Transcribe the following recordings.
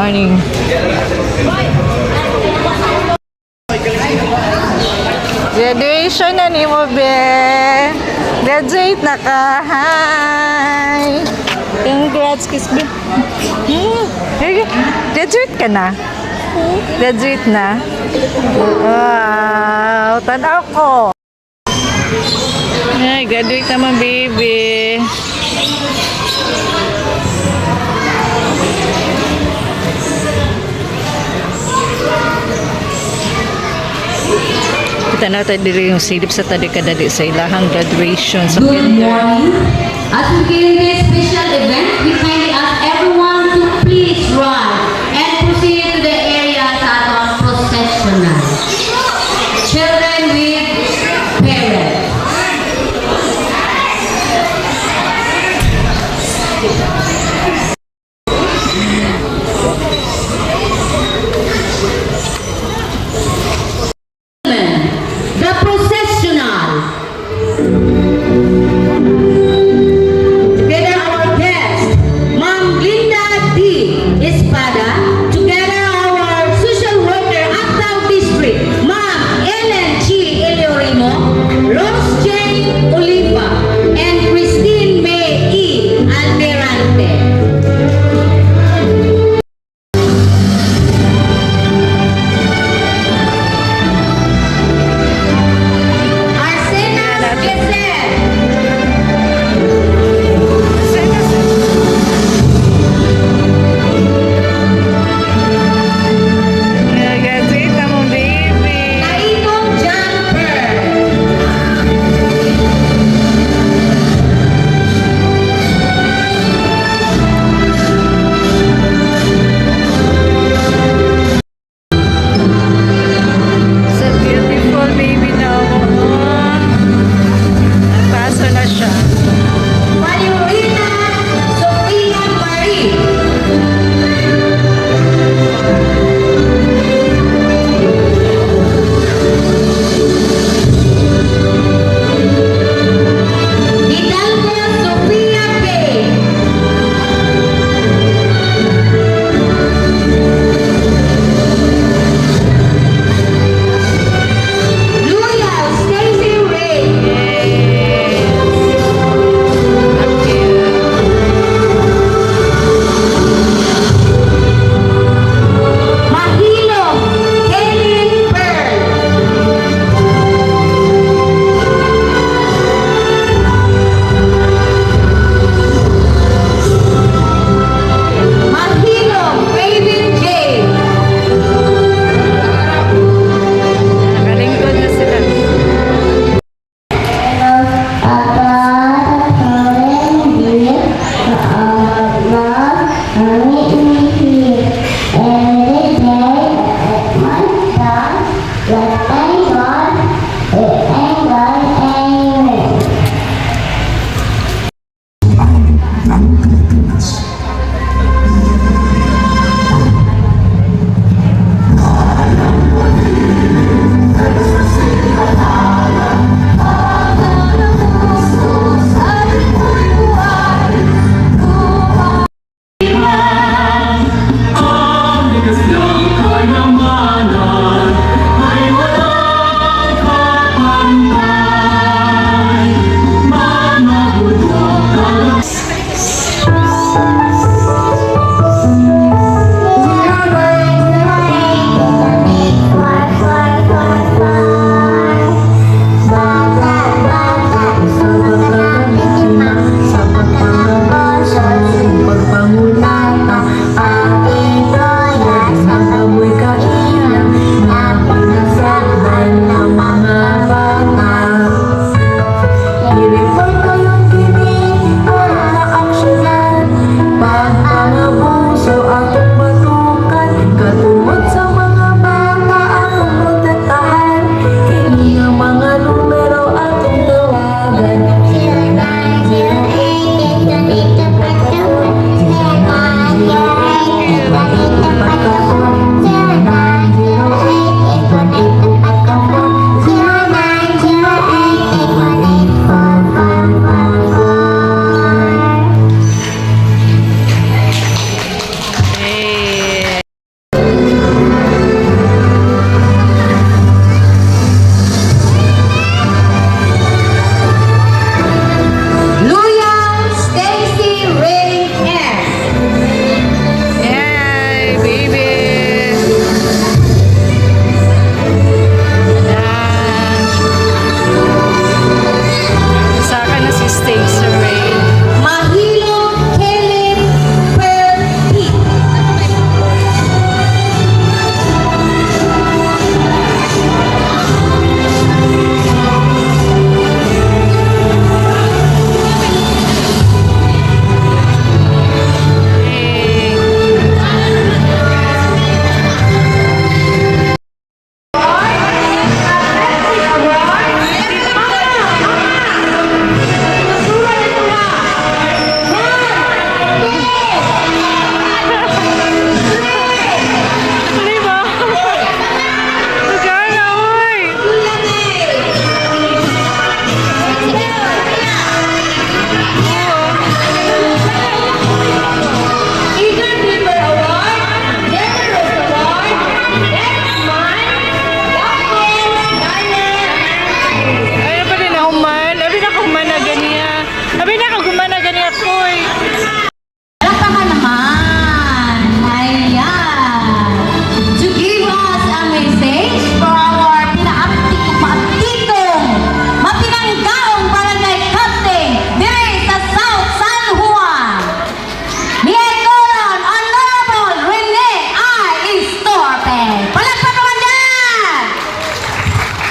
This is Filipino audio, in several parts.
morning. Graduation na ni mo, be. Graduate na ka. Hi. Congrats, kiss me. Graduate ka na? Graduate na? Wow, tanaw ko. Ay, graduate naman, baby. Kita na tayo dili yung silip sa tadi kadali sa ilahang graduation sa Good kinder. morning. As we begin this special event, we kindly ask everyone to please rise and proceed to the area sa atong processional. Children with parents. The processional. Together our guest, Ma'am Linda D. Espada, together our social worker Actaw District, Ma'am Ellen G. Eleorino, Rose J. Oliva, and Christine May E. Almerante. Arsena Gesell.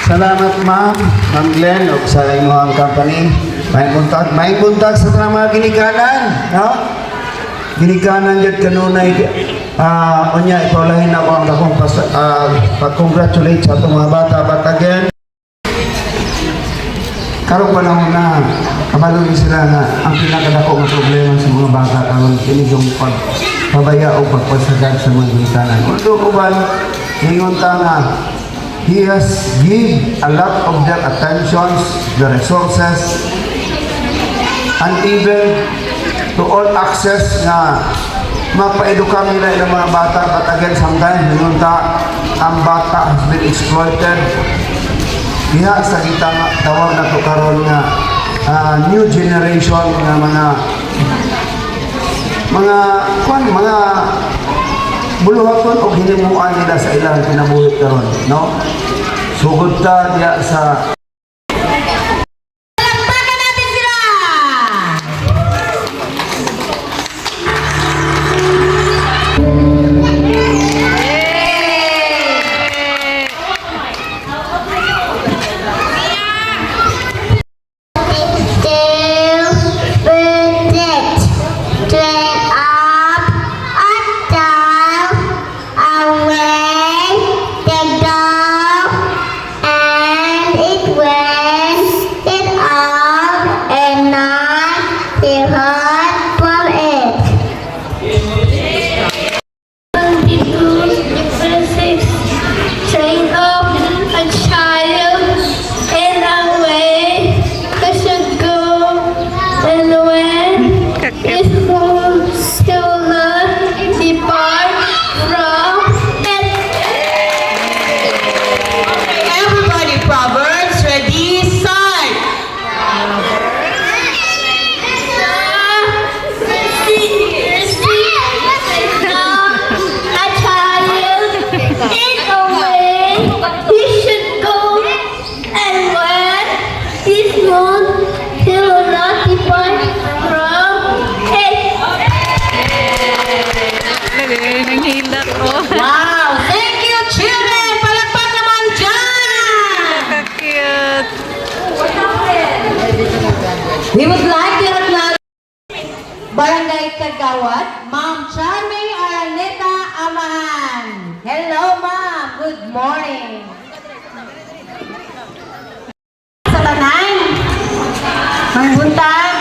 Salamat ma'am, Ma'am Glenn, o sa inyong company. May buntag sa tanang mga ginikanan, no? Ginikanan dyan kanunay, unya, ipawlahin ako ang akong pag-congratulate sa itong mga bata. But again, karong panahon na, kabalungin sila na ang pinakadako ng problema sa mga bata karon kini yung pagpabaya o pagpasagad sa mga ginikanan. Kung ko ba, ngayon ta na, he has give a lot of their attentions, the resources, and even to all access na mapaedukar nila ilang mga bata. But again, sometimes ngayon ta, ang bata has been exploited. Diha sa kita tawag na to karon nga new generation nga mga buluhaton o hinimuan nila sa ilang kinabuhi karon, no? Sugod ta diya sa Palakpakan natin sila! Train up a child in a way that should go, and when it moves, he will not depart from it. Everybody, Proverbs, ready, start! A child in a way he should go, and when he's gone, he will not depart from it. Nanghila ko. Wow! Thank you, children! Palakpak naman dyan! Cute. We would like to acknowledge Barangay Kagawad, Ma'am Charming Araneta Amahan. Hello, Ma'am. Good morning. Sa tanan, ang buntag,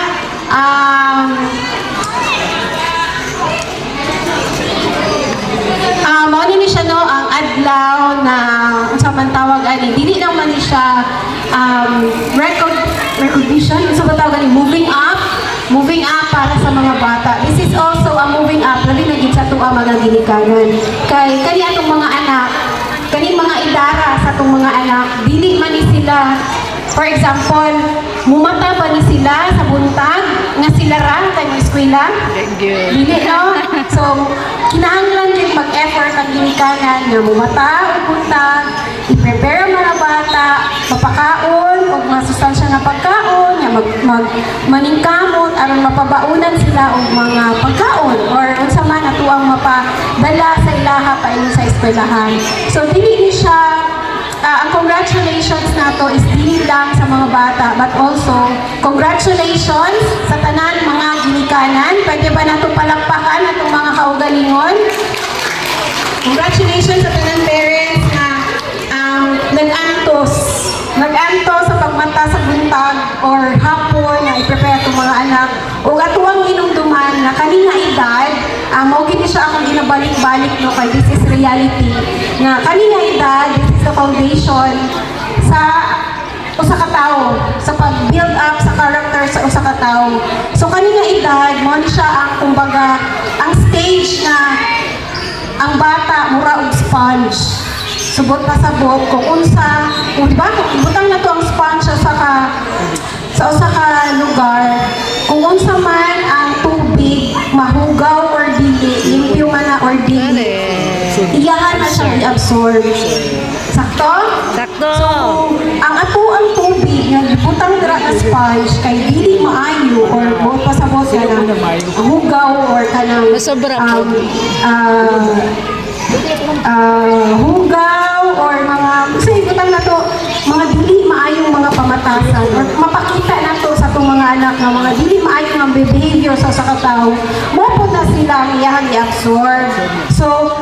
mao ni siya no ang adlaw na unsa man tawag ani dili lang man ni siya recognition unsa ba tawag ani moving up para sa mga bata. This is also a moving up labi na gid sa tuwa mga ginikanan kay kani atong mga anak kani mga idara sa atong mga anak dili man ni sila, for example, mumata ba ni sila sa buntag nga sila ra kay mo eskwela. Thank you. Dili no? So, kinahanglan din mag-effort ang ginikanan nga mumata o buntag, i-prepare ang mga bata, mapakaon o mga sustansya nga pagkaon, nga maningkamot aron mapabaunan sila og mga pagkaon or unsa man ato ang mapadala sa ilaha paingon sa eskwelahan. So, dili ni siya ang congratulations nato is dili lang sa mga bata but also congratulations sa tanan mga ginikanan. Pwede ba nato palakpakan atong mga kaugalingon? Congratulations sa tanan parents na nag-antos sa pagmata sa buntag or hapon na i-prepare itong mga anak o atuang inumduman na kanina edad mao gid siya akong ginabalik-balik no kay this is reality nga kanina edad this is the foundation sa usa ka tawo sa pag-build up sa character sa usa ka tawo. So kanina edad mo ni siya ang kumbaga ang stage na ang bata mura og sponge. Subot pa sabot kung unsa, kung diba, butang na to ang sponge sa usa ka lugar. Kung unsa man ang tubig mahugaw or dili, limpyo man na or dili. Iyahan na siyang i-absorb. Sakto? Sakto. So, ang ato ang tubig nga gibutang dira ka sponge kay dili maayo or buot pa sabot ka na hugaw or kanang Masobra po. hugaw or mga sa ibutang na to mga anak nga mga dili maayo nga behavior sa katawo, mo po na sila ang iyang i-absorb. So,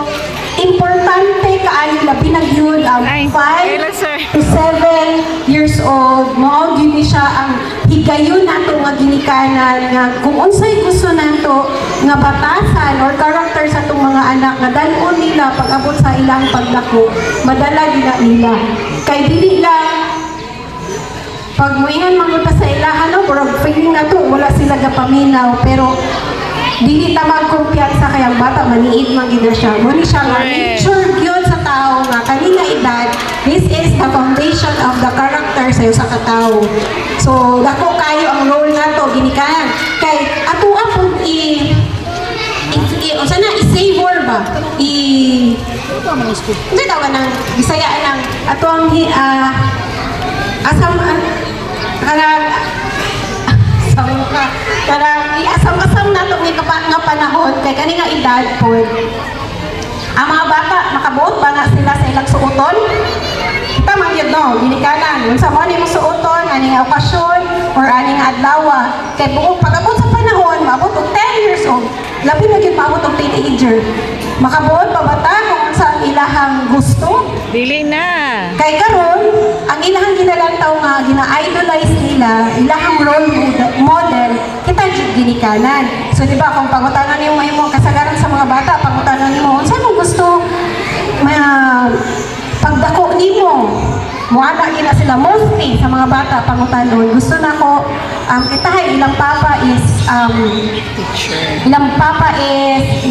importante kaayong labi na yun ang Ay, 5 kailan, sir? to 7 years old. Mao gyud siya ang higayon nato nga ginikanan nga kung unsay gusto nato nga batasan or karakter sa itong mga anak nga dalon nila pag-abot sa ilang paglako, madala gina nila. Kay dili lang pag muingon mangunta sa ilahan no, pero feeling na to wala sila gapaminaw, pero dili ta magkumpiyansa kay ang bata maniid man gid na siya. Mo ni siya nga nature gyud sa tao nga kani nga edad, this is the foundation of the character sa usa ka tawo. So dako kayo ang role nato ginikanan kay ato apod unsa na i-savor ba? Ano tawag ng Bisaya ng ato ang asam karang iasam-asam nato ni nga panahon kay kani nga edad po ang mga bata makabuot ba na sila sa ilang suoton. Kita man yun no, ginikanan unsa mo ni mo suoton ani nga okasyon or ani nga adlaw kay buong pag-abot sa panahon maabot og 10 years old labi na gyud maabot og teenager makabuot pa bata kung unsa ang ilahang gusto. Dili na. Kay karon, ang ilahang ginalantaw nga gina-idolize nila, ilahang role model, kita jud ginikanan. So di ba kung pangutanon nimo imong kasagaran sa mga bata, pangutanon nimo unsa mo gusto pagdako nimo. Muada gina sila mostly sa mga bata pangutanon. Gusto nako kitahay ilang papa is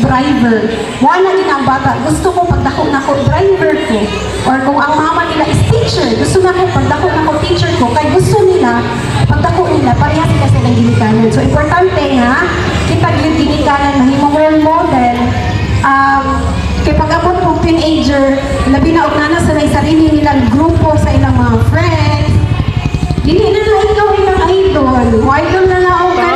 driver. Wala din ang bata. Gusto ko pagdako nako driver ko. Or kung ang mama nila is teacher, gusto nako pagdako nako teacher ko. Kay gusto nila pagdako nila parehas sila silang ginikanan. So importante nga kita gyud ginikanan na himong role model. Kay pag-abot mo teenager, labi na og nana sa sarili nilang grupo sa ilang mga friends. Dili na ikaw ilang idol. Mo idol na lang ka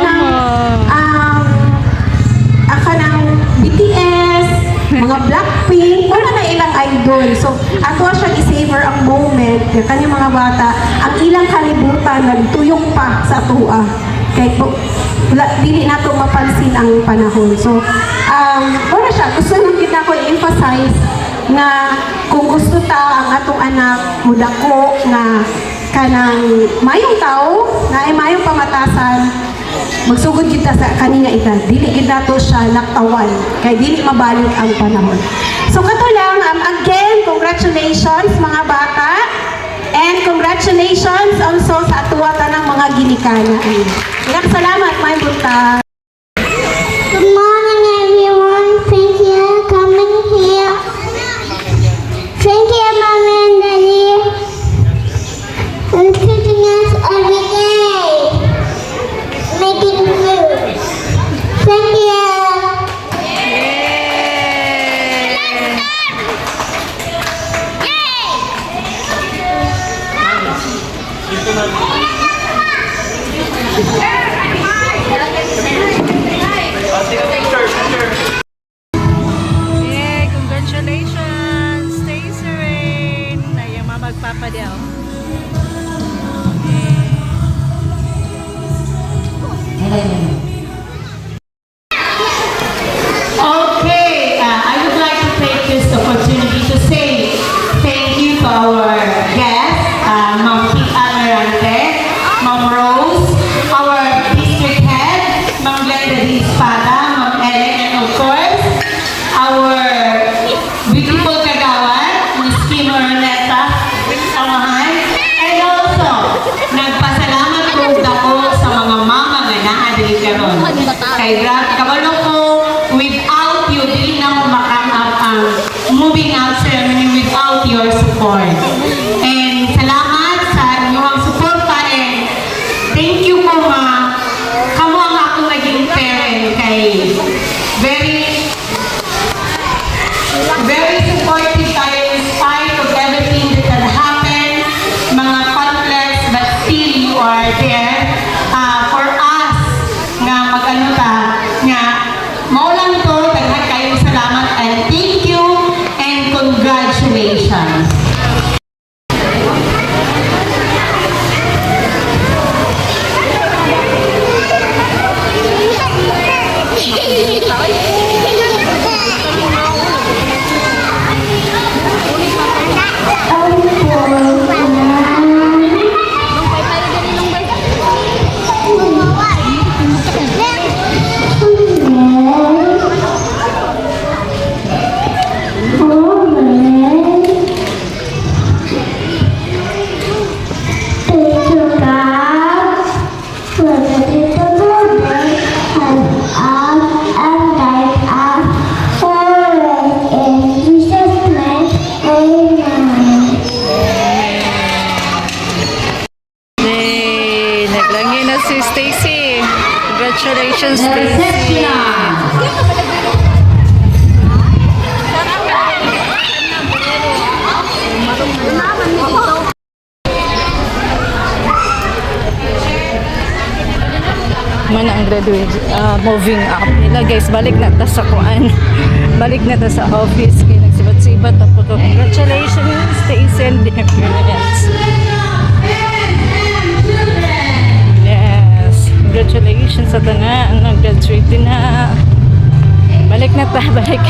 ng BTS, mga Blackpink, wala na ilang idol. So, ato siya i-savor ang moment ng kanyang mga bata, ang ilang kalibutan nagtuyok pa sa atua. Kaya po, dili na ito mapansin ang panahon. So, wala siya. Gusto nang kita ko i-emphasize na kung gusto ta ang atong anak, mudako na kanang mayong tao, na ay mayong pamatasan, magsugod kita sa kanina edad. Dili kita to siya laktawan. Kaya dili mabalik ang panahon. So, kato lang, again, congratulations mga bata. And congratulations also sa atuwata ng mga ginikanan. Salamat, may buta. Good morning, everyone. Thank you for coming here. Thank you, Mommy and Daddy, for teaching us every day, making food. Thank you. Yay! Congratulations! Stay serene! Ay, yung mga magpapadaw. Okay, I would like to take this opportunity to say thank you to our guests, Ma'am Pita Amarante, Ma'am Rose, our district head, Ma'am Glenda D. Espada, Ma'am Ellen, and of course, our beautiful kagawad, Ms. Kim Orneta, Samahan, and also, nagpasalamat po ako sa mga mama nga naadili karon. Kay kabalo ko, without you, dili na mo makakap ang moving out ceremony without your support. And salamat sa inyong suporta and thank you po ma. Kamo ang akong naging parent kay very supportive tayo in spite of everything that had happened, mga conflicts, but still you are there for us nga mag-ano ta, nga maulang to, daghan kayong salamat and thank you and congratulations. Congratulations, Stacy. Reception. Man ang graduate, moving up nila guys, balik na ta sa kuan. Balik na ta sa office kay nagsibat-sibat ako. Congratulations, Stacy and their parents. Yes, congratulations sa tanan, nag-graduate na. Balik na ta, balik.